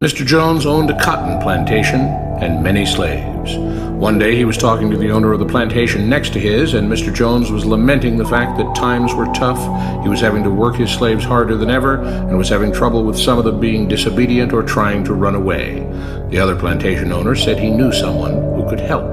Mr. Jones owned a cotton plantation and many slaves. One day he was talking to the owner of the plantation next to his, and Mr. Jones was lamenting the fact that times were tough. He was having to work his slaves harder than ever, and was having trouble with some of them being disobedient or trying to run away. The other plantation owner said he knew someone who could help.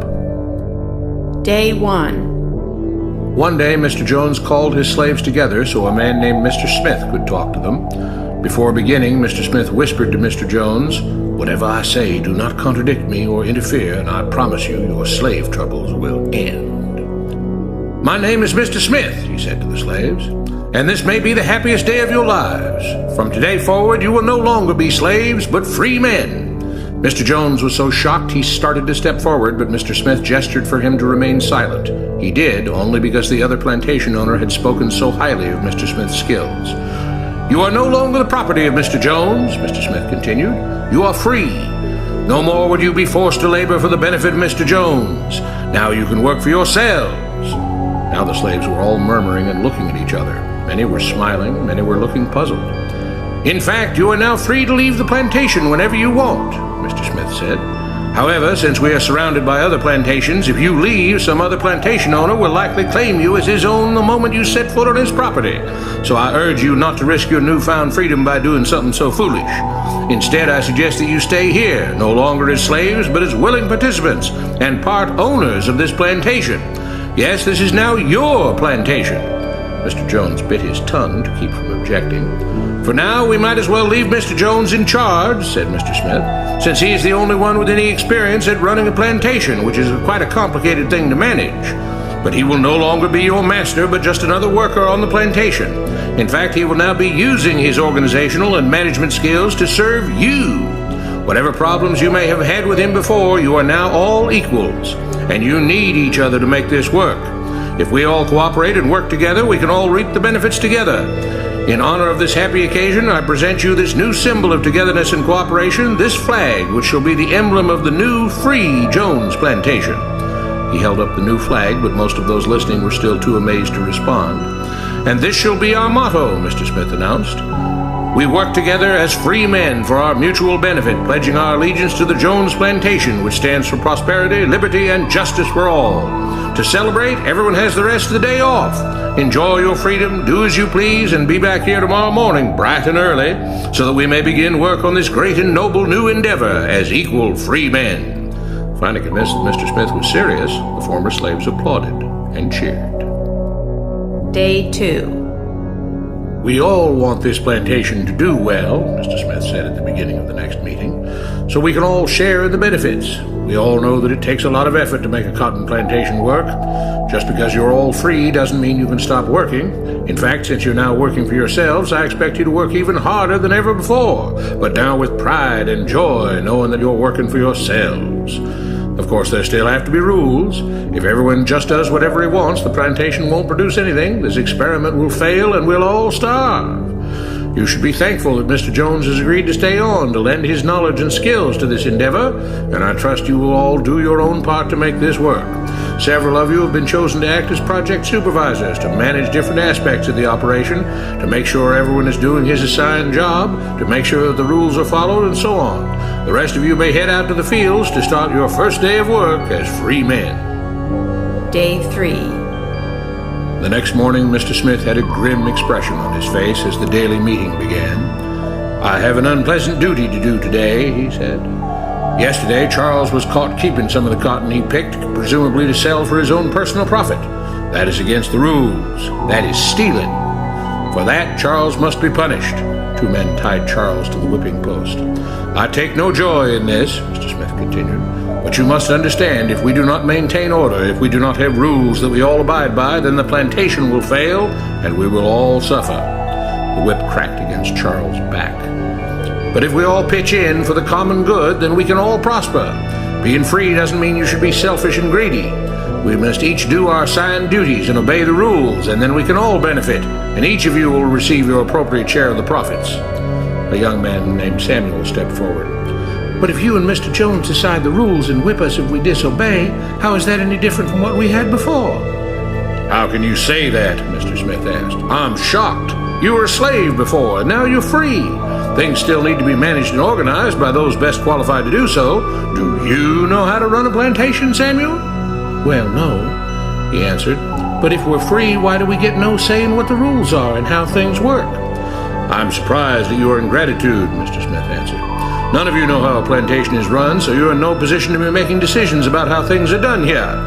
Day 1. One day Mr. Jones called his slaves together so a man named Mr. Smith could talk to them. Before beginning, Mr. Smith whispered to Mr. Jones, "Whatever I say, do not contradict me or interfere, and I promise you your slave troubles will end." "My name is Mr. Smith," he said to the slaves, "and this may be the happiest day of your lives. From today forward, you will no longer be slaves, but free men." Mr. Jones was so shocked he started to step forward, but Mr. Smith gestured for him to remain silent. He did, only because the other plantation owner had spoken so highly of Mr. Smith's skills. "You are no longer the property of Mr. Jones," Mr. Smith continued. "You are free. No more would you be forced to labor for the benefit of Mr. Jones. Now you can work for yourselves." Now the slaves were all murmuring and looking at each other. Many were smiling, many were looking puzzled. "In fact, you are now free to leave the plantation whenever you want," Mr. Smith said. "However, since we are surrounded by other plantations, if you leave, some other plantation owner will likely claim you as his own the moment you set foot on his property. So I urge you not to risk your newfound freedom by doing something so foolish. Instead, I suggest that you stay here, no longer as slaves, but as willing participants and part owners of this plantation. Yes, this is now your plantation." Mr. Jones bit his tongue to keep from objecting. "For now, we might as well leave Mr. Jones in charge," said Mr. Smith, "since he is the only one with any experience at running a plantation, which is quite a complicated thing to manage. But he will no longer be your master, but just another worker on the plantation. In fact, he will now be using his organizational and management skills to serve you. Whatever problems you may have had with him before, you are now all equals, and you need each other to make this work. If we all cooperate and work together, we can all reap the benefits together. In honor of this happy occasion, I present you this new symbol of togetherness and cooperation, this flag, which shall be the emblem of the new free Jones plantation." He held up the new flag, but most of those listening were still too amazed to respond. "And this shall be our motto," Mr. Smith announced. "We work together as free men for our mutual benefit, pledging our allegiance to the Jones plantation, which stands for prosperity, liberty, and justice for all. To celebrate, everyone has the rest of the day off. Enjoy your freedom, do as you please, and be back here tomorrow morning, bright and early, so that we may begin work on this great and noble new endeavor as equal free men." Finally convinced that Mr. Smith was serious, the former slaves applauded and cheered. Day 2. "We all want this plantation to do well," Mr. Smith said at the beginning of the next meeting, "so we can all share in the benefits. We all know that it takes a lot of effort to make a cotton plantation work. Just because you're all free doesn't mean you can stop working. In fact, since you're now working for yourselves, I expect you to work even harder than ever before, but now with pride and joy, knowing that you're working for yourselves. Of course, there still have to be rules. If everyone just does whatever he wants, the plantation won't produce anything. This experiment will fail and we'll all starve. You should be thankful that Mr. Jones has agreed to stay on to lend his knowledge and skills to this endeavor, and I trust you will all do your own part to make this work. Several of you have been chosen to act as project supervisors to manage different aspects of the operation, to make sure everyone is doing his assigned job, to make sure that the rules are followed, and so on. The rest of you may head out to the fields to start your first day of work as free men." Day 3. The next morning, Mr. Smith had a grim expression on his face as the daily meeting began. "I have an unpleasant duty to do today," he said. "Yesterday, Charles was caught keeping some of the cotton he picked, presumably to sell for his own personal profit. That is against the rules. That is stealing. For that, Charles must be punished." Two men tied Charles to the whipping post. "I take no joy in this," Mr. Smith continued, "but you must understand, if we do not maintain order, if we do not have rules that we all abide by, then the plantation will fail and we will all suffer." The whip cracked against Charles' back. "But if we all pitch in for the common good, then we can all prosper. Being free doesn't mean you should be selfish and greedy. We must each do our assigned duties and obey the rules, and then we can all benefit, and each of you will receive your appropriate share of the profits." A young man named Samuel stepped forward. "But if you and Mr. Jones decide the rules and whip us if we disobey, how is that any different from what we had before?" "How can you say that?" Mr. Smith asked. "I'm shocked. You were a slave before, and now you're free. Things still need to be managed and organized by those best qualified to do so. Do you know how to run a plantation, Samuel?" "Well, no," he answered. "But if we're free, why do we get no say in what the rules are and how things work?" "I'm surprised at your ingratitude," Mr. Smith answered. "None of you know how a plantation is run, so you're in no position to be making decisions about how things are done here.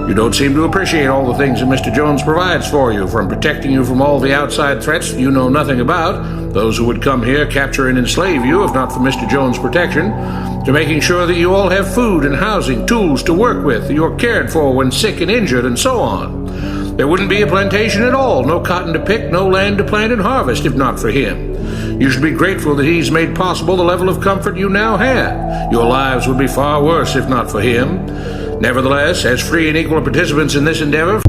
You don't seem to appreciate all the things that Mr. Jones provides for you, from protecting you from all the outside threats you know nothing about, those who would come here, capture and enslave you if not for Mr. Jones' protection, to making sure that you all have food and housing, tools to work with, that you're cared for when sick and injured, and so on. There wouldn't be a plantation at all, no cotton to pick, no land to plant and harvest, if not for him. You should be grateful that he's made possible the level of comfort you now have. Your lives would be far worse if not for him. Nevertheless, as free and equal participants in this endeavor..."